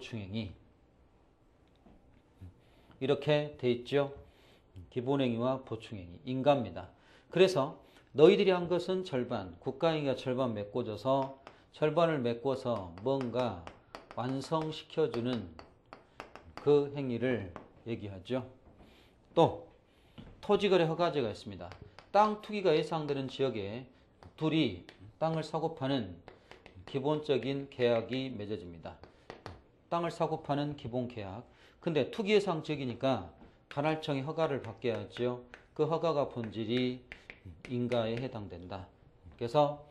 보충행위. 이렇게 돼 있죠. 기본행위와 보충행위. 인가입니다. 그래서 너희들이 한 것은 절반, 국가행위가 절반 메꿔줘서 절반을 메꿔서 뭔가 완성시켜주는 그 행위를 얘기하죠. 또 토지거래 허가제가 있습니다. 땅 투기가 예상되는 지역에 둘이 땅을 사고 파는 기본적인 계약이 맺어집니다. 땅을 사고 파는 기본 계약. 근데 투기 예상 지역이니까 관할청이 허가를 받게 하죠. 그 허가가 본질이 인가에 해당된다. 그래서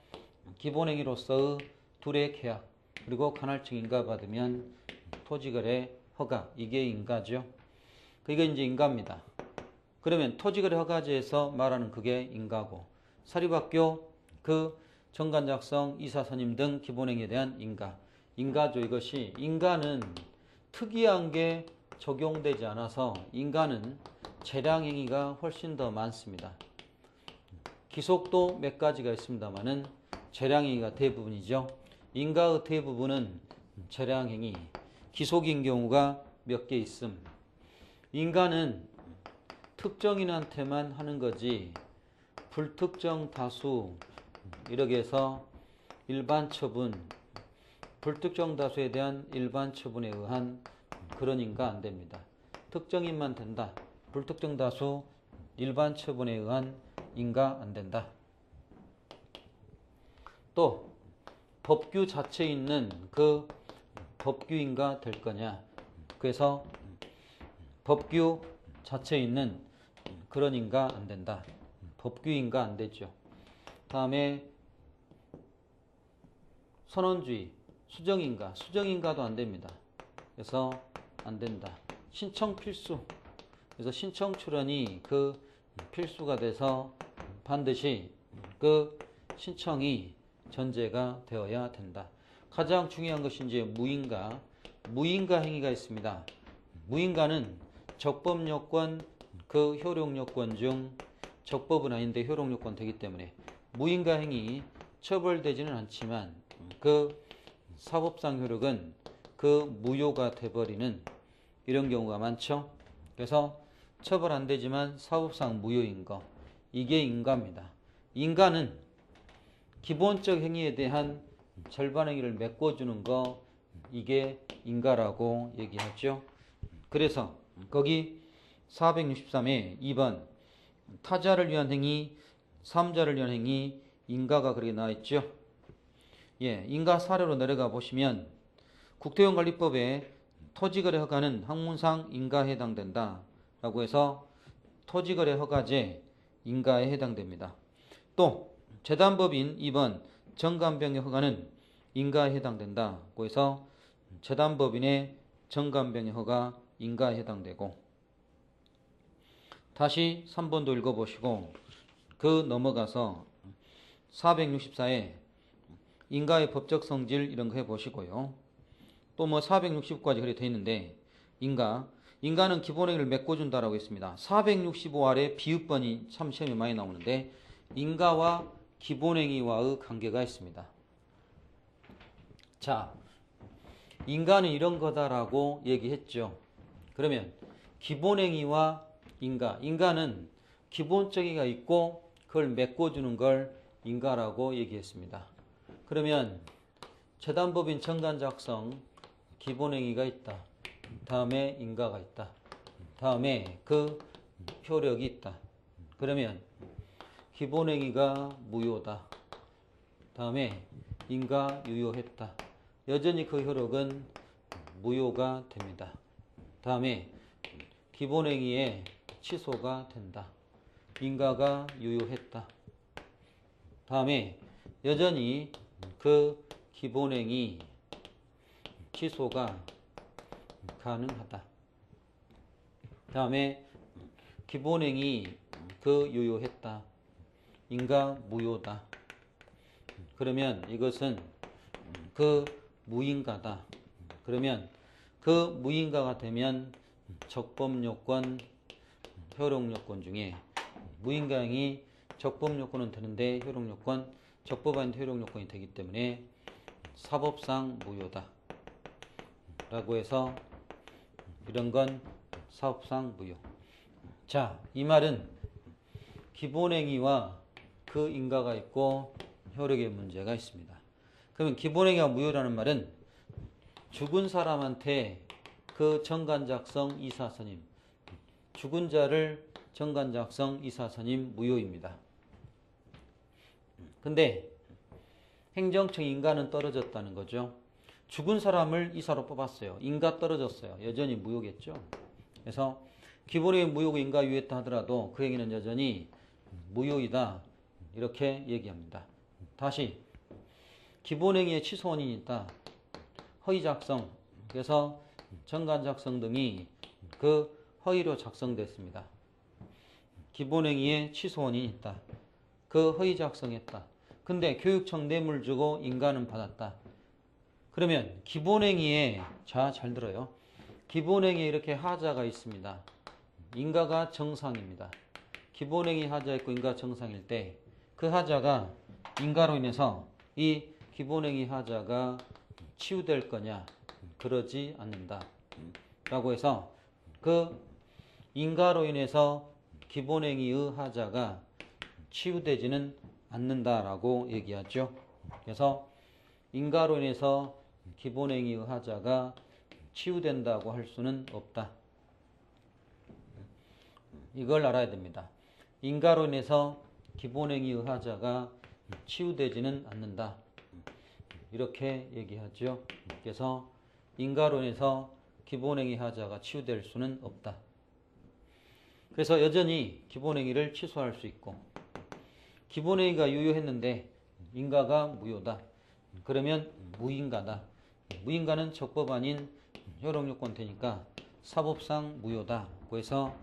기본행위로서의 둘의 계약 그리고 관할청 인가받으면 토지거래 허가 이게 인가죠. 그게 이제 인가입니다. 그러면 토지거래 허가제에서 말하는 그게 인가고 사립학교 그 정관 작성 이사 선임 등 기본행위에 대한 인가. 인가죠. 이것이 인가는 특이한 게 적용되지 않아서 인가는 재량행위가 훨씬 더 많습니다. 기속도 몇 가지가 있습니다만은 재량행위가 대부분이죠. 인가의 대부분은 재량행위, 기속인 경우가 몇 개 있음. 인가는 특정인한테만 하는 거지 불특정 다수 이렇게 해서 일반 처분, 불특정 다수에 대한 일반 처분에 의한 그런 인가 안 됩니다. 특정인만 된다. 불특정 다수 일반 처분에 의한 인가 안 된다. 또 법규 자체에 있는 그 법규인가 될 거냐. 그래서 법규 자체에 있는 그런 인가 안 된다. 법규인가 안 되죠. 다음에 선언주의, 수정인가, 수정인가도 안 됩니다. 그래서 안 된다. 신청 필수. 그래서 신청 출원이 그 필수가 돼서 반드시 그 신청이 전제가 되어야 된다. 가장 중요한 것이 이제 무인가. 무인가 행위가 있습니다. 무인가는 적법요건 그 효력요건 중 적법은 아닌데 효력요건 되기 때문에 무인가 행위 처벌되지는 않지만 그 사법상 효력은 그 무효가 돼버리는 이런 경우가 많죠. 그래서 처벌 안 되지만 사법상 무효인 거 이게 인가입니다. 인가는 기본적 행위에 대한 절반 행위를 메꿔주는 거 이게 인가라고 얘기하죠. 그래서 거기 463에 2번 타자를 위한 행위, 3자를 위한 행위, 인가가 그렇게 나와 있죠. 예, 인가 사례로 내려가 보시면 국토용관리법에 토지거래 허가는 학문상 인가에 해당된다 라고 해서 토지거래 허가제 인가에 해당됩니다. 또 재단법인 2번 정관병의 허가는 인가에 해당된다고 해서 재단법인의 정관병의 허가 인가에 해당되고 다시 3번도 읽어보시고 그 넘어가서 464에 인가의 법적 성질 이런 거 해보시고요. 또 뭐 465까지 그렇게 되어 있는데 인가는 기본행위를 메꿔준다라고 했습니다. 465 아래 비읍번이 참 시험에 많이 나오는데 인가와 기본행위와의 관계가 있습니다. 자, 인가는 이런 거다라고 얘기했죠. 그러면 기본행위와 인가는 기본적이가 있고 그걸 메꿔주는 걸 인가라고 얘기했습니다. 그러면 재단법인 정관 작성 기본행위가 있다. 다음에 인가가 있다. 다음에 그 효력이 있다. 그러면 기본행위가 무효다. 다음에 인가 유효했다. 여전히 그 효력은 무효가 됩니다. 다음에 기본행위에 취소가 된다. 인가가 유효했다. 다음에 여전히 그 기본행위 취소가 가능하다. 다음에 기본행위 그 유효했다. 인가 무효다. 그러면 이것은 그 무인가다. 그러면 그 무인가가 되면 적법요건, 효력요건 중에 무인가행위 적법요건은 되는데 효력요건, 적법 아닌데 효력요건이 되기 때문에 사법상 무효다. 라고 해서 이런 건 사업상 무효. 자, 이 말은 기본행위와 그 인가가 있고 효력의 문제가 있습니다. 그러면 기본행위가 무효라는 말은 죽은 사람한테 그 정관작성 이사선임, 죽은 자를 정관작성 이사선임 무효입니다. 근데 행정청 인가는 떨어졌다는 거죠. 죽은 사람을 이사로 뽑았어요. 인가 떨어졌어요. 여전히 무효겠죠. 그래서 기본행위 무효고 인가 유효했다 하더라도 그 행위는 여전히 무효이다. 이렇게 얘기합니다. 다시 기본행위의 취소원인이 있다. 허위작성, 그래서 정관작성 등이 그 허위로 작성됐습니다. 기본행위의 취소원인이 있다. 그 허위작성했다. 근데 교육청 뇌물 주고 인가는 받았다. 그러면 기본행위에, 자, 잘 들어요. 기본행위에 이렇게 하자가 있습니다. 인가가 정상입니다. 기본행위 하자 있고 인가 정상일 때 그 하자가 인가로 인해서 이 기본행위 하자가 치유될 거냐? 그러지 않는다. 라고 해서 그 인가로 인해서 기본행위의 하자가 치유되지는 않는다라고 얘기하죠. 그래서 인가로 인해서 기본행위의 하자가 치유된다고 할 수는 없다. 이걸 알아야 됩니다. 인가로 인해서 기본행위의 하자가 치유되지는 않는다. 이렇게 얘기하죠. 그래서 인가로 인해서 기본행위 하자가 치유될 수는 없다. 그래서 여전히 기본행위를 취소할 수 있고, 기본행위가 유효했는데 인가가 무효다. 그러면 무인가다. 무인가는 적법 아닌 효력요건 되니까 사법상 무효다. 그래서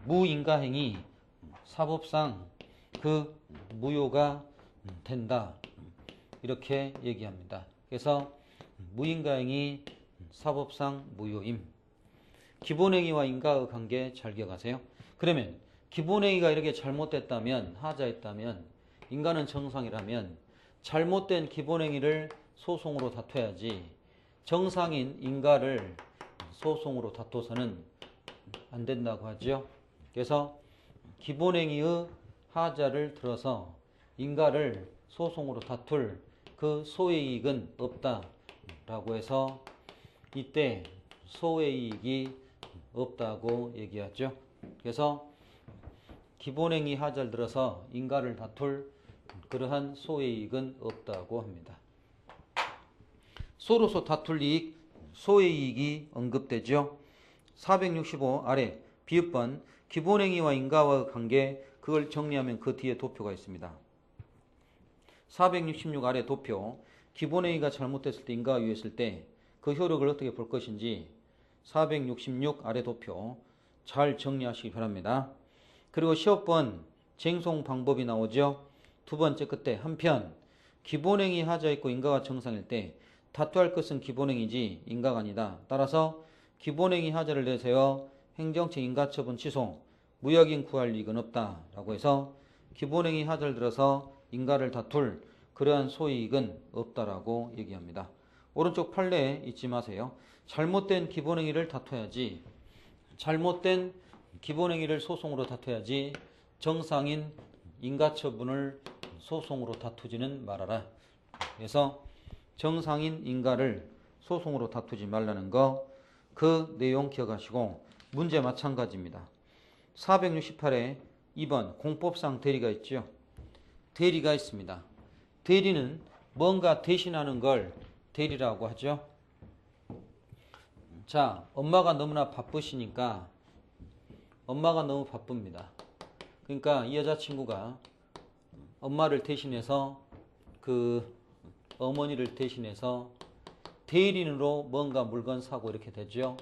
무인가행위 사법상 그 무효가 된다. 이렇게 얘기합니다. 그래서 무인가행위 사법상 무효임. 기본행위와 인가의 관계 잘 기억하세요. 그러면 기본행위가 이렇게 잘못됐다면, 하자했다면, 인가는 정상이라면 잘못된 기본행위를 소송으로 다퉈야지 정상인 인가를 소송으로 다퉈서는 안 된다고 하죠. 그래서 기본행위의 하자를 들어서 인가를 소송으로 다툴 그 소외이익은 없다라고 해서 이때 소외이익이 없다고 얘기하죠. 그래서 기본행위 하자를 들어서 인가를 다툴 그러한 소외이익은 없다고 합니다. 소로서 다툴 이익, 소외이익이 언급되죠. 465 아래 비읍번 기본행위와 인가와의 관계, 그걸 정리하면 그 뒤에 도표가 있습니다. 466 아래 도표, 기본행위가 잘못됐을 때, 인가가 유효했을 때 그 효력을 어떻게 볼 것인지 466 아래 도표 잘 정리하시기 바랍니다. 그리고 시업번 쟁송 방법이 나오죠. 두 번째 끝에 한편 기본행위 하자 있고 인가가 정상일 때 다투할 것은 기본행위지 인가가 아니다. 따라서 기본행위 하자를 내세워 행정청 인가처분 취소, 무역인 구할 이익은 없다라고 해서 기본행위 하자를 들어서 인가를 다툴 그러한 소이익은 없다라고 얘기합니다. 오른쪽 판례에 잊지 마세요. 잘못된 기본행위를 다퉈야지, 잘못된 기본행위를 소송으로 다퉈야지 정상인 인가처분을 소송으로 다투지는 말아라. 그래서 정상인 인가를 소송으로 다투지 말라는 거, 그 내용 기억하시고 문제 마찬가지입니다. 468에 2번 공법상 대리가 있죠. 대리가 있습니다. 대리는 뭔가 대신하는 걸 대리라고 하죠. 자, 엄마가 너무나 바쁘시니까, 엄마가 너무 바쁩니다. 그러니까 이 여자친구가 엄마를 대신해서, 그 어머니를 대신해서 대리인으로 뭔가 물건 사고 이렇게 되죠.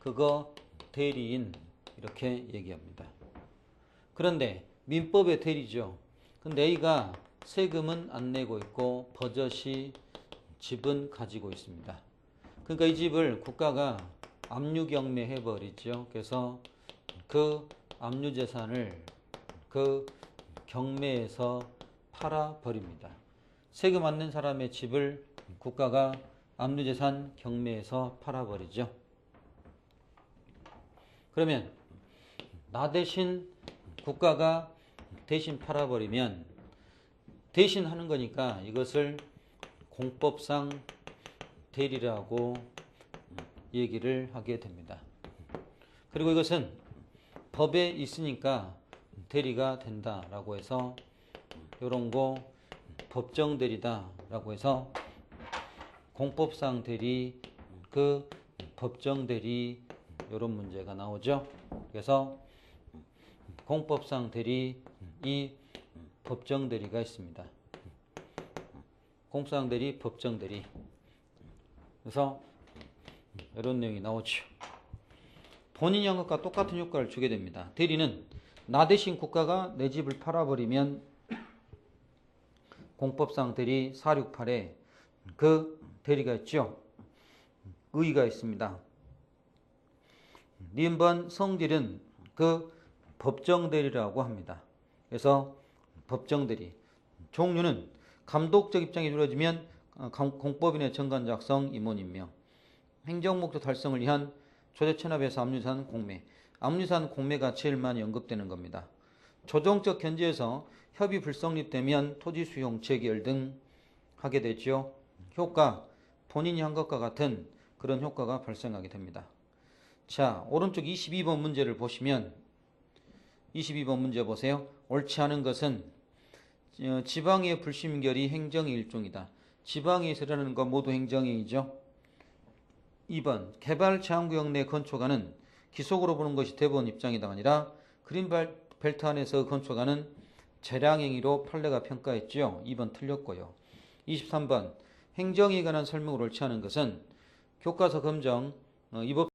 그거 대리인 이렇게 얘기합니다. 그런데 민법의 대리죠. 근데 A가 세금은 안 내고 있고 버젓이 집은 가지고 있습니다. 그러니까 이 집을 국가가 압류경매 해버리죠. 그래서 그 압류재산을 그 경매에서 팔아버립니다. 세금 안 낸 사람의 집을 국가가 압류재산 경매에서 팔아버리죠. 그러면 나 대신 국가가 대신 팔아버리면 대신 하는 거니까 이것을 공법상 대리라고 얘기를 하게 됩니다. 그리고 이것은 법에 있으니까 대리가 된다라고 해서 이런 거 법정 대리다라고 해서 공법상 대리, 그 법정 대리 이런 문제가 나오죠. 그래서 공법상 대리, 이 법정 대리가 있습니다. 공법상 대리, 법정 대리. 그래서 이런 내용이 나오죠. 본인이 한 것과 똑같은 효과를 주게 됩니다. 대리는 나 대신 국가가 내 집을 팔아버리면 공법상 대리 468에 그 대리가 있죠. 의의가 있습니다. 니은번 성질은 그 법정 대리라고 합니다. 그래서 법정 대리 종류는 감독적 입장이 이루어지면 공법인의 정관 작성, 임원 임명, 행정 목적 달성을 위한 조세 체납에서 압류산 공매, 압류산 공매가 제일 많이 언급되는 겁니다. 조정적 견제에서 협의 불성립되면 토지 수용 재결 등 하게 되죠. 효과, 본인이 한 것과 같은 그런 효과가 발생하게 됩니다. 자, 오른쪽 22번 문제를 보시면 22번 문제 보세요. 옳지 않은 것은 지방의 불심결이 행정의 일종이다. 지방에서 일어나는 건 모두 행정행위죠. 2번 개발 제한구역 내 건축하는 기속으로 보는 것이 대법원 입장이다 아니라 그린벨트 안에서 건축하는 재량행위로 판례가 평가했죠. 2번 틀렸고요. 23번 행정에 관한 설명을 옳지 않은 것은 교과서 검정 이 법